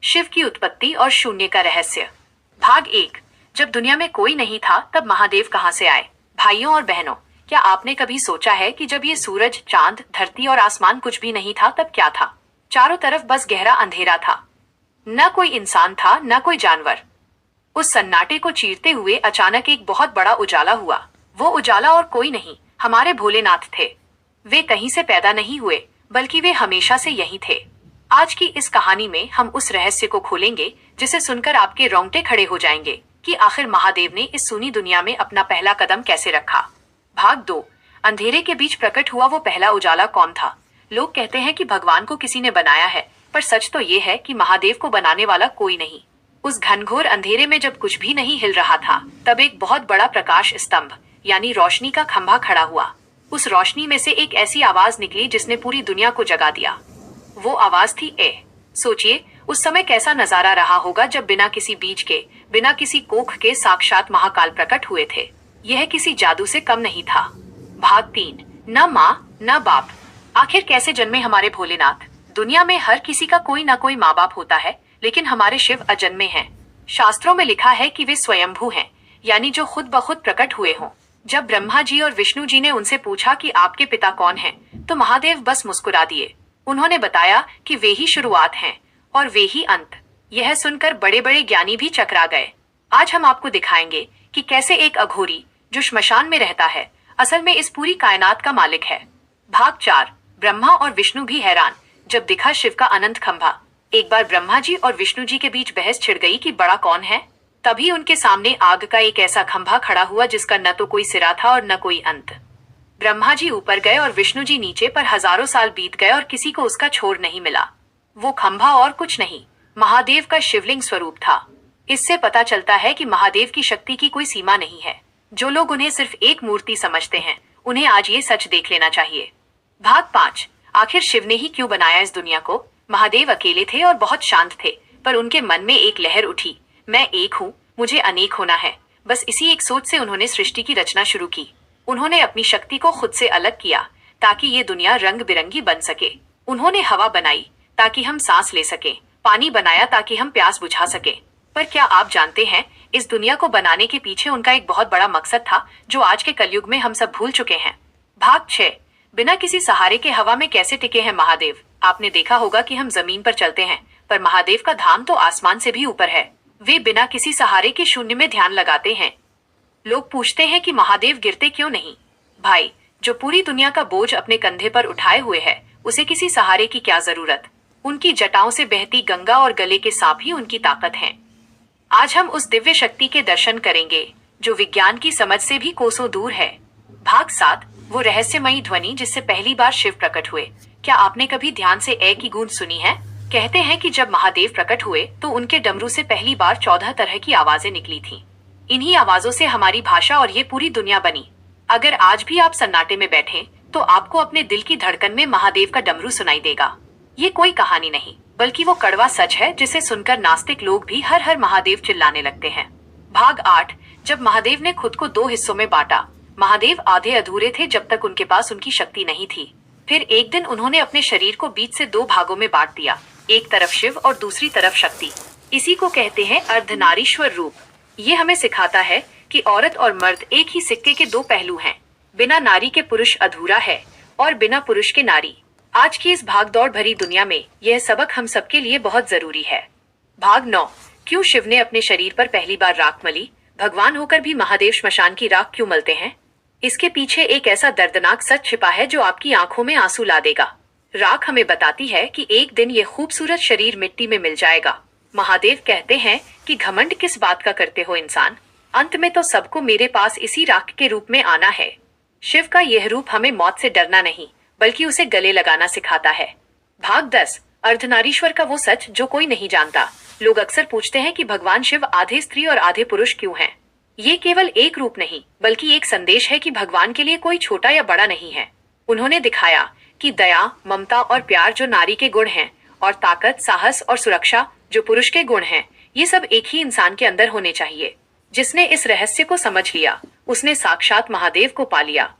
शिव की उत्पत्ति और शून्य का रहस्य। भाग 1। जब दुनिया में कोई नहीं था तब महादेव कहाँ से आए? भाइयों और बहनों, क्या आपने कभी सोचा है कि जब ये सूरज, चांद, धरती और आसमान कुछ भी नहीं था तब क्या था? चारों तरफ बस गहरा अंधेरा था। न कोई इंसान था, न कोई जानवर। उस सन्नाटे को चीरते हुए अचानक एक बहुत बड़ा उजाला हुआ। वो उजाला और कोई नहीं, हमारे भोलेनाथ थे। वे कहीं से पैदा नहीं हुए, बल्कि वे हमेशा से यही थे। आज की इस कहानी में हम उस रहस्य को खोलेंगे जिसे सुनकर आपके रोंगटे खड़े हो जाएंगे कि आखिर महादेव ने इस सूनी दुनिया में अपना पहला कदम कैसे रखा। भाग 2। अंधेरे के बीच प्रकट हुआ वो पहला उजाला कौन था? लोग कहते हैं कि भगवान को किसी ने बनाया है, पर सच तो ये है कि महादेव को बनाने वाला कोई नहीं। उस घनघोर अंधेरे में जब कुछ भी नहीं हिल रहा था, तब एक बहुत बड़ा प्रकाश स्तंभ यानी रोशनी का खंभा खड़ा हुआ। उस रोशनी में से एक ऐसी आवाज निकली जिसने पूरी दुनिया को जगा दिया। वो आवाज थी ए। सोचिए उस समय कैसा नजारा रहा होगा जब बिना किसी बीज के, बिना किसी कोख के साक्षात महाकाल प्रकट हुए थे। यह किसी जादू से कम नहीं था। भाग 3। न माँ न बाप। आखिर कैसे जन्मे हमारे भोलेनाथ? दुनिया में हर किसी का कोई ना कोई माँ बाप होता है, लेकिन हमारे शिव अजन्मे हैं। शास्त्रों में लिखा है कि वे स्वयंभू हैं, यानी जो खुद ब खुद प्रकट हुए हों। जब ब्रह्मा जी और विष्णु जी ने उनसे पूछा कि आपके पिता कौन हैं, तो महादेव बस मुस्कुरा दिए। उन्होंने बताया कि वे ही शुरुआत हैं और वे ही अंत। यह सुनकर बड़े बड़े ज्ञानी भी चकरा गए। आज हम आपको दिखाएंगे कि कैसे एक अघोरी जो श्मशान में रहता है, असल में इस पूरी कायनात का मालिक है। भाग 4। ब्रह्मा और विष्णु भी हैरान जब दिखा शिव का अनंत खंभा। एक बार ब्रह्मा जी और विष्णु जी के बीच बहस छिड़ गई कि बड़ा कौन है। तभी उनके सामने आग का एक ऐसा खंभा खड़ा हुआ जिसका न तो कोई सिरा था और न कोई अंत। ब्रह्मा जी ऊपर गए और विष्णु जी नीचे, पर हजारों साल बीत गए और किसी को उसका छोर नहीं मिला। वो खंभा और कुछ नहीं, महादेव का शिवलिंग स्वरूप था। इससे पता चलता है कि महादेव की शक्ति की कोई सीमा नहीं है। जो लोग उन्हें सिर्फ एक मूर्ति समझते हैं, उन्हें आज ये सच देख लेना चाहिए। भाग 5। आखिर शिव ने ही क्यों बनाया इस दुनिया को? महादेव अकेले थे और बहुत शांत थे, पर उनके मन में एक लहर उठी, मैं एक हूँ, मुझे अनेक होना है। बस इसी एक सोच से उन्होंने सृष्टि की रचना शुरू की। उन्होंने अपनी शक्ति को खुद से अलग किया ताकि ये दुनिया रंग बिरंगी बन सके। उन्होंने हवा बनाई ताकि हम सांस ले सके, पानी बनाया ताकि हम प्यास बुझा सके। पर क्या आप जानते हैं, इस दुनिया को बनाने के पीछे उनका एक बहुत बड़ा मकसद था जो आज के कलयुग में हम सब भूल चुके हैं। भाग 6। बिना किसी सहारे के हवा में कैसे टिके हैं महादेव? आपने देखा होगा कि हम जमीन पर चलते हैं, पर महादेव का धाम तो आसमान से भी ऊपर है। वे बिना किसी सहारे के शून्य में ध्यान लगाते हैं। लोग पूछते हैं कि महादेव गिरते क्यों नहीं? भाई, जो पूरी दुनिया का बोझ अपने कंधे पर उठाए हुए है, उसे किसी सहारे की क्या जरूरत? उनकी जटाओं से बहती गंगा और गले के सांप ही उनकी ताकत हैं। आज हम उस दिव्य शक्ति के दर्शन करेंगे जो विज्ञान की समझ से भी कोसों दूर है। भाग 7। वो रहस्यमयी ध्वनि जिससे पहली बार शिव प्रकट हुए। क्या आपने कभी ध्यान से ए की गूंज सुनी है? कहते हैं कि जब महादेव प्रकट हुए तो उनके डमरू से पहली बार 14 तरह की आवाजें निकली थीं। इन्हीं आवाजों से हमारी भाषा और ये पूरी दुनिया बनी। अगर आज भी आप सन्नाटे में बैठें, तो आपको अपने दिल की धड़कन में महादेव का डमरू सुनाई देगा। ये कोई कहानी नहीं, बल्कि वो कड़वा सच है जिसे सुनकर नास्तिक लोग भी हर हर महादेव चिल्लाने लगते हैं। भाग 8। जब महादेव ने खुद को 2 हिस्सों में बांटा। महादेव आधे अधूरे थे जब तक उनके पास उनकी शक्ति नहीं थी। फिर एक दिन उन्होंने अपने शरीर को बीच से 2 भागों में बांट दिया, एक तरफ शिव और दूसरी तरफ शक्ति। इसी को कहते हैं अर्धनारीश्वर रूप। ये हमें सिखाता है कि औरत और मर्द एक ही सिक्के के 2 पहलू हैं। बिना नारी के पुरुष अधूरा है और बिना पुरुष के नारी। आज की इस भागदौड़ भरी दुनिया में यह सबक हम सबके लिए बहुत जरूरी है। भाग 9। क्यों शिव ने अपने शरीर पर पहली बार राख मली? भगवान होकर भी महादेव श्मशान की राख क्यों मलते हैं? इसके पीछे एक ऐसा दर्दनाक सच छिपा है जो आपकी आंखों में आंसू ला देगा। राख हमें बताती है कि एक दिन ये खूबसूरत शरीर मिट्टी में मिल जाएगा। महादेव कहते हैं कि घमंड किस बात का करते हो इंसान, अंत में तो सबको मेरे पास इसी राख के रूप में आना है। शिव का यह रूप हमें मौत से डरना नहीं, बल्कि उसे गले लगाना सिखाता है। भाग 10। अर्धनारीश्वर का वो सच जो कोई नहीं जानता। लोग अक्सर पूछते हैं कि भगवान शिव आधे स्त्री और आधे पुरुष क्यों हैं? ये केवल एक रूप नहीं, बल्कि एक संदेश है कि भगवान के लिए कोई छोटा या बड़ा नहीं है। उन्होंने दिखाया कि दया, ममता और प्यार जो नारी के गुण हैं, और ताकत, साहस और सुरक्षा जो पुरुष के गुण हैं, ये सब एक ही इंसान के अंदर होने चाहिए। जिसने इस रहस्य को समझ लिया, उसने साक्षात महादेव को पा लिया।